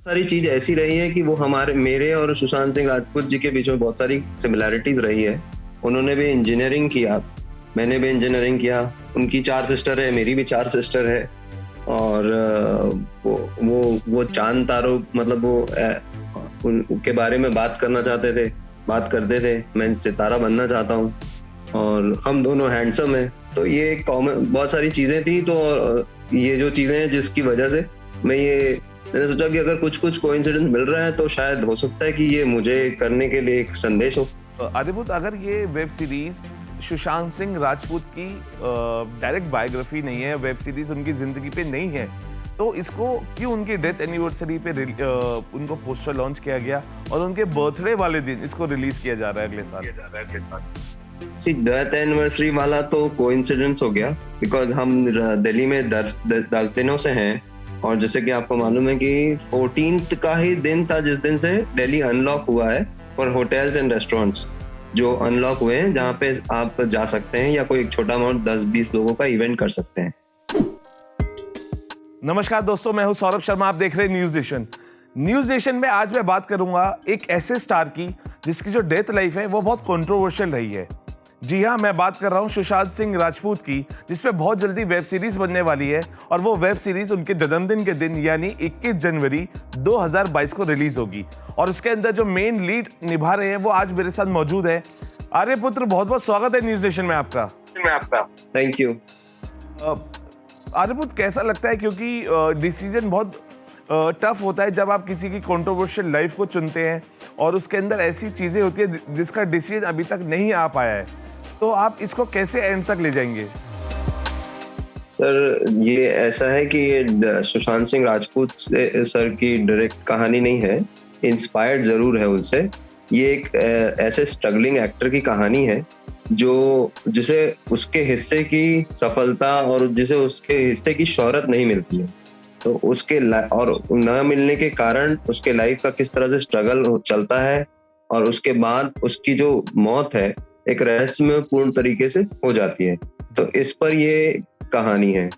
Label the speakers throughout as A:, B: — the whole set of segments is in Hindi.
A: सारी चीज ऐसी रही है कि वो हमारे मेरे और सुशांत सिंह राजपूत जी के बीच में बहुत सारी सिमिलैरिटीज रही है। उन्होंने भी इंजीनियरिंग किया, मैंने भी इंजीनियरिंग किया। उनकी 4 सिस्टर है, मेरी भी 4 सिस्टर है। और वो चांद तारों मतलब उनके बारे में बात करना चाहते थे, बात करते थे। मैं सितारा बनना चाहता हूँ और हम दोनों हैंडसम हैं। तो ये कॉमन बहुत सारी चीजें थी। तो ये जो चीजें हैं जिसकी वजह से मैंने सोचा कि अगर कुछ कोइंसिडेंस मिल रहा है तो शायद हो सकता है कि ये मुझे करने के लिए एक संदेश हो।
B: आर्यभूत, अगर ये वेब सीरीज सुशांत सिंह राजपूत की डायरेक्ट बायोग्राफी नहीं है, वेब सीरीज उनकी जिंदगी पे नहीं है, तो इसको क्यों उनकी डेथ एनिवर्सरी पे उनको पोस्टर लॉन्च किया गया और उनके बर्थडे वाले दिन इसको रिलीज किया जा रहा है अगले साल?
A: डेथ एनिवर्सरी वाला तो कोइंसिडेंस हो गया, बिकॉज हम दिल्ली में 10 दिनों से हैं। और जैसे कि आपको मालूम है कि 14th का ही दिन था जिस दिन से दिल्ली अनलॉक हुआ है फॉर होटल्स एंड रेस्टोरेंट्स, जो अनलॉक हुए हैं, जहाँ पे आप जा सकते हैं या कोई एक छोटा अमाउंट 10-20 लोगों का इवेंट कर सकते हैं।
B: नमस्कार दोस्तों, मैं हूं सौरभ शर्मा, आप देख रहे हैं न्यूज नेशन। न्यूज नेशन में आज मैं बात करूंगा एक ऐसे स्टार की जिसकी जो डेथ लाइफ है वो बहुत कंट्रोवर्शियल रही है। जी हाँ, मैं बात कर रहा हूं सुशांत सिंह राजपूत की, जिसपे बहुत जल्दी वेब सीरीज बनने वाली है और वो वेब सीरीज उनके जन्मदिन के दिन यानी 21 जनवरी 2022 को रिलीज होगी। और उसके अंदर जो मेन लीड निभा रहे हैं वो आज मेरे साथ मौजूद है। आर्यपुत्र, बहुत बहुत स्वागत है न्यूज नेशन में आपका।
A: Thank you.
B: आर्यपुत्र, कैसा लगता है, क्योंकि डिसीजन बहुत टफ होता है जब आप किसी की कंट्रोवर्शियल लाइफ को चुनते हैं और उसके अंदर ऐसी चीजें होती है जिसका डिसीजन अभी तक नहीं आ पाया है, तो आप इसको कैसे एंड तक ले जाएंगे?
A: सर, ये ऐसा है कि ये सुशांत सिंह राजपूत सर की डायरेक्ट कहानी नहीं है, इंस्पायर्ड जरूर है उनसे। ये एक ऐसे स्ट्रगलिंग एक्टर की कहानी है जिसे उसके हिस्से की सफलता और जिसे उसके हिस्से की शोहरत नहीं मिलती है, तो उसके और न मिलने के कारण उसके लाइफ का किस तरह से स्ट्रगल चलता है और उसके बाद उसकी जो मौत है एक रहस्यपूर्ण तरीके से हो जाती है। तो इस पर ये कहानी है।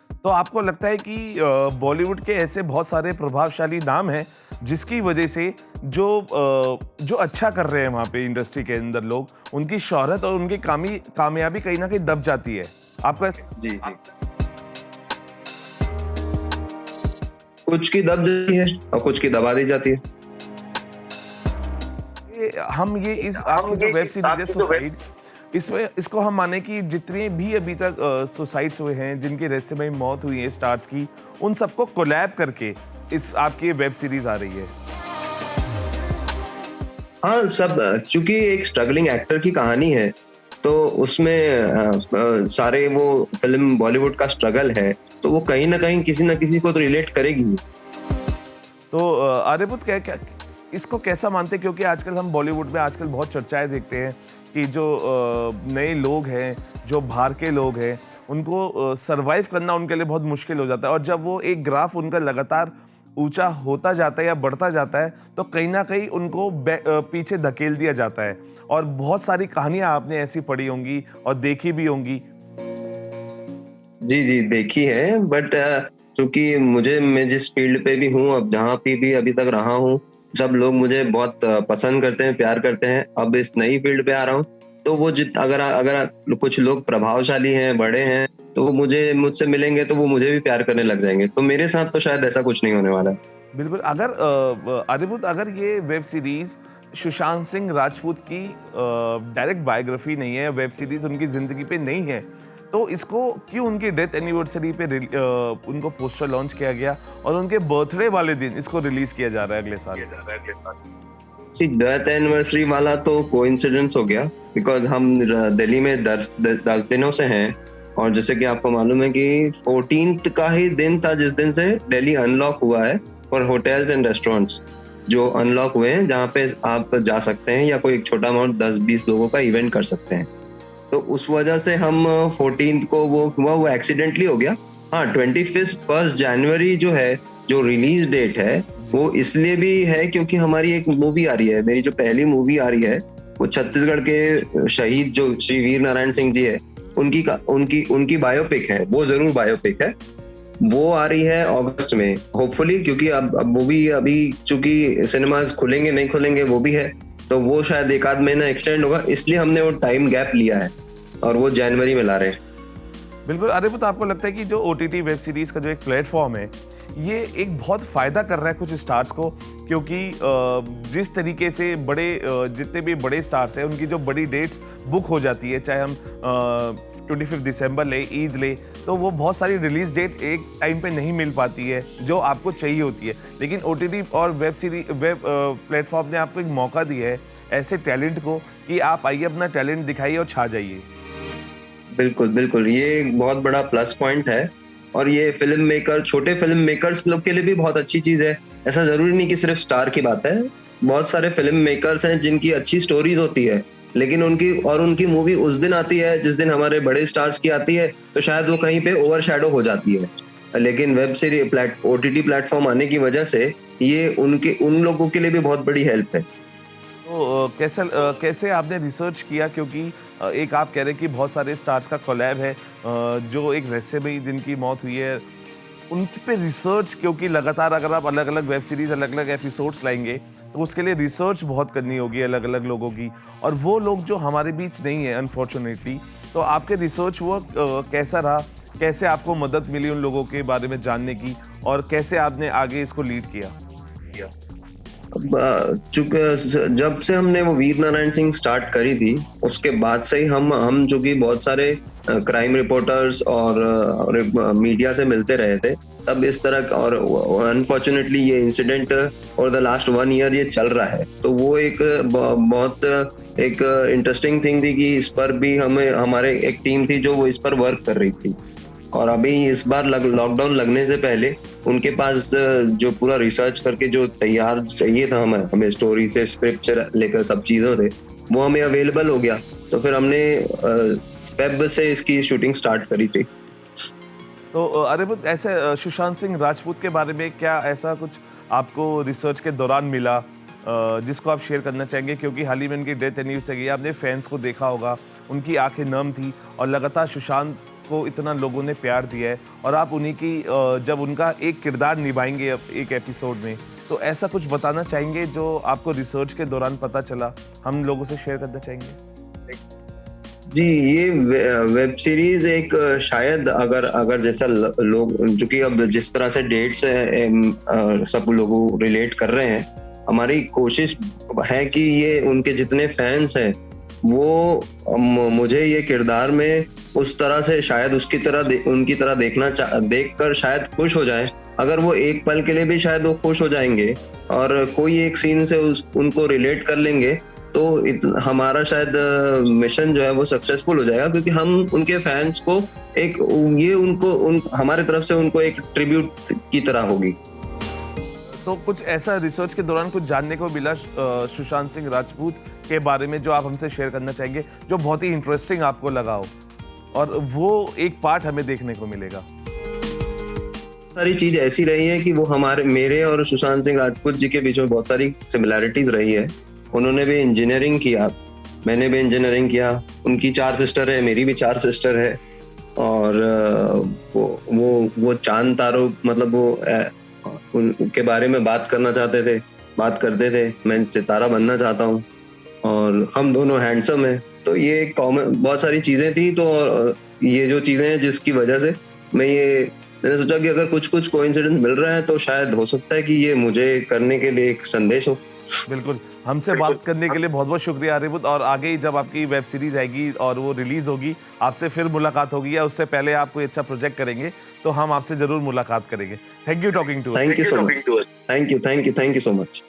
B: तो आपको लगता है कि बॉलीवुड के ऐसे बहुत सारे प्रभावशाली नाम हैं जिसकी वजह से जो अच्छा कर रहे हैं वहाँ पे इंडस्ट्री के अंदर लोग, उनकी शोहरत और उनकी कामयाबी कहीं ना कहीं दब जाती है? आपको
A: जी। कुछ की दब जाती है और कुछ की दबा दी जाती है।
B: हम ये इस आपकी जो वेब सीरीज है सुसाइड, इसको हम माने कि जितने भी अभी तक सुसाइड्स हुए हैं, जिनकी रहस्यमय मौत हुई है स्टार्स की, उन सबको कोलैब करके इस आपकी वेब सीरीज आ रही है।
A: हाँ, सब चूंकि एक स्ट्रगलिंग एक्टर की कहानी है तो उसमें सारे वो फिल्म बॉलीवुड का स्ट्रगल है, तो वो कहीं ना कहीं किसी ना किसी को तो रिलेट करेगी।
B: तो आर्यभूत, क्या इसको कैसा मानते हैं, क्योंकि आजकल हम बॉलीवुड में आजकल बहुत चर्चाएं देखते हैं कि जो नए लोग हैं, जो बाहर के लोग हैं, उनको सरवाइव करना उनके लिए बहुत मुश्किल हो जाता है और जब वो एक ग्राफ उनका लगातार ऊंचा होता जाता है या बढ़ता जाता है तो कहीं ना कहीं उनको पीछे धकेल दिया जाता है। और बहुत सारी कहानियां आपने ऐसी पढ़ी होंगी और देखी भी होंगी।
A: जी देखी है, बट चूंकि मैं जिस फील्ड पे भी हूँ, अब जहाँ पे भी अभी तक रहा हूँ, सब लोग मुझे बहुत पसंद करते हैं, प्यार करते हैं। अब इस नई फील्ड पे आ रहा हूँ तो वो अगर कुछ लोग प्रभावशाली हैं, बड़े हैं, तो वो मुझसे मिलेंगे तो वो मुझे भी प्यार करने लग जाएंगे। तो मेरे साथ तो शायद ऐसा कुछ नहीं होने वाला है।
B: बिल्कुल। अगर आर्यभूत, अगर ये वेब सीरीज सुशांत सिंह राजपूत की डायरेक्ट बायोग्राफी नहीं है, वेब सीरीज उनकी जिंदगी पे नहीं है, तो इसको क्यों उनकी डेथ एनिवर्सरी पे उनको पोस्टर लॉन्च किया गया और उनके बर्थडे वाले दिन इसको रिलीज किया जा रहा है अगले साल?
A: डेथ एनिवर्सरी वाला तो कोइंसिडेंस हो गया, बिकॉज हम दिल्ली में 10 दिनों से हैं। और जैसे कि आपको मालूम है कि 14th का ही दिन था जिस दिन से दिल्ली अनलॉक हुआ है फॉर होटल्स एंड रेस्टोरेंट्स, जो अनलॉक हुए हैं, जहाँ पे आप जा सकते हैं या कोई एक छोटा अमाउंट 10-20 लोगों का इवेंट कर सकते हैं। तो उस वजह से हम 14th को वो एक्सीडेंटली हो गया। हाँ, 21 जनवरी जो है, जो रिलीज डेट है, वो इसलिए भी है क्योंकि हमारी एक मूवी आ रही है, मेरी जो पहली मूवी आ रही है, वो छत्तीसगढ़ के शहीद जो श्री वीर नारायण सिंह जी है, उनकी बायोपिक है। वो जरूर बायोपिक है। वो आ रही है अगस्त में होपफुली, क्योंकि अब वो भी अभी चूंकि सिनेमाज खुलेंगे नहीं खुलेंगे वो भी है, तो वो शायद एक आध महीना एक्सटेंड होगा, इसलिए हमने वो टाइम गैप लिया है और वो जनवरी में ला रहे हैं।
B: बिल्कुल। अरे तो आपको लगता है कि जो ओटीटी वेब सीरीज का जो एक प्लेटफॉर्म है, ये एक बहुत फायदा कर रहा है कुछ स्टार्स को, क्योंकि जिस तरीके से जितने भी बड़े स्टार्स हैं उनकी जो बड़ी डेट्स बुक हो जाती है, चाहे हम 25 दिसंबर ले, ईद ले, तो वो बहुत सारी रिलीज डेट एक टाइम पे नहीं मिल पाती है जो आपको चाहिए होती है। लेकिन ओटीटी और वेब प्लेटफॉर्म ने आपको एक मौका दिया है ऐसे टैलेंट को कि आप आइए अपना टैलेंट दिखाइए और छा जाइए।
A: बिल्कुल बिल्कुल, ये एक बहुत बड़ा प्लस पॉइंट है और ये फिल्म मेकर, छोटे फिल्म मेकर्स लोग के लिए भी बहुत अच्छी चीज है। ऐसा जरूरी नहीं कि सिर्फ स्टार की बात है, बहुत सारे फिल्म मेकर्स हैं जिनकी अच्छी स्टोरीज होती है, लेकिन उनकी मूवी उस दिन आती है जिस दिन हमारे बड़े स्टार्स की आती है, तो शायद वो कहीं पे ओवरशैडो हो जाती है। लेकिन वेब सीरीज ओटीटी प्लेटफॉर्म आने की वजह से ये उन लोगों के लिए भी बहुत बड़ी हेल्प है।
B: तो कैसे आपने रिसर्च किया, क्योंकि एक आप कह रहे हैं कि बहुत सारे स्टार्स का कोलैब है, जो एक रहस्य में जिनकी मौत हुई है उनके पे रिसर्च, क्योंकि लगातार अगर आप अलग अलग वेब सीरीज अलग अलग एपिसोड्स लाएंगे तो उसके लिए रिसर्च बहुत करनी होगी अलग अलग लोगों की, और वो लोग जो हमारे बीच नहीं है अनफॉर्चुनेटली। तो आपके रिसर्च वर्क कैसा रहा, कैसे आपको मदद मिली उन लोगों के बारे में जानने की, और कैसे आपने आगे इसको लीड किया?
A: चूंकि जब से हमने वो वीर नारायण सिंह स्टार्ट करी थी, उसके बाद से ही हम जो कि बहुत सारे क्राइम रिपोर्टर्स और मीडिया से मिलते रहे थे, तब इस तरह और अनफॉर्चुनेटली ये इंसिडेंट और द लास्ट 1 ईयर ये चल रहा है, तो वो एक बहुत एक इंटरेस्टिंग थिंग थी कि इस पर भी हमारे एक टीम थी जो वो इस पर वर्क कर रही थी। और अभी इस बार लॉकडाउन लगने से पहले उनके पास जो पूरा रिसर्च करके जो तैयार चाहिए था हमें स्टोरी से स्क्रिप्ट से लेकर सब चीज़ों थे, वो हमें अवेलेबल हो गया, तो फिर हमने वेब से इसकी शूटिंग स्टार्ट करी थी।
B: तो अरे वो ऐसे सुशांत सिंह राजपूत के बारे में क्या ऐसा कुछ आपको रिसर्च के दौरान मिला जिसको आप शेयर करना चाहेंगे, क्योंकि हाल ही में उनकी डेथ न्यूज़ है, आपने फैंस को देखा होगा, उनकी आंखें नम थी और लगातार सुशांत को इतना लोगों ने प्यार दिया है, और आप उन्हीं की जब उनका एक किरदार निभाएंगे एक एपिसोड में, तो ऐसा कुछ बताना चाहेंगे जो आपको रिसर्च के दौरान पता चला, हम लोगों से शेयर करना चाहेंगे?
A: जी, ये वेब सीरीज एक शायद अगर जैसा लोग, चूंकि अब जिस तरह से डेट्स सब लोग रिलेट कर रहे हैं, हमारी कोशिश है कि ये उनके जितने फैंस हैं वो मुझे ये किरदार में उस तरह से शायद उनकी तरह देखकर शायद खुश हो जाए। अगर वो एक पल के लिए भी शायद वो खुश हो जाएंगे और कोई एक सीन से उनको रिलेट कर लेंगे, तो हमारा शायद मिशन जो है वो सक्सेसफुल हो जाएगा, क्योंकि हम उनके फैंस को हमारे तरफ से उनको एक ट्रिब्यूट की तरह होगी।
B: तो कुछ ऐसा रिसर्च के दौरान कुछ जानने को मिला सुशांत सिंह राजपूत के बारे में जो आप हमसे शेयर करना चाहेंगे, जो बहुत ही इंटरेस्टिंग आपको लगा हो, और वो एक पार्ट हमें देखने को मिलेगा?
A: सारी चीज ऐसी रही है कि वो मेरे और सुशांत सिंह राजपूत जी के बीच में बहुत सारी सिमिलैरिटीज रही है। उन्होंने भी इंजीनियरिंग किया, मैंने भी इंजीनियरिंग किया, उनकी 4 सिस्टर है, मेरी भी 4 सिस्टर है, और वो चांद तारों, मतलब वो उनके बारे में बात करते थे, मैं सितारा बनना चाहता हूँ, और हम दोनों हैंडसम हैं, तो ये कॉमन बहुत सारी चीजें थी। तो ये जो चीजें हैं जिसकी वजह से मैंने सोचा कि अगर कुछ कोइंसिडेंस मिल रहा है तो शायद हो सकता है कि ये मुझे करने के लिए एक संदेश हो।
B: बिल्कुल, हमसे बात करने के लिए बहुत बहुत शुक्रिया आर्यभूत, और आगे ही जब आपकी वेब सीरीज आएगी और वो रिलीज होगी, आपसे फिर मुलाकात होगी, या उससे पहले आप कोई अच्छा प्रोजेक्ट करेंगे तो हम आपसे जरूर मुलाकात करेंगे। Thank you talking to us.
A: Thank you so much.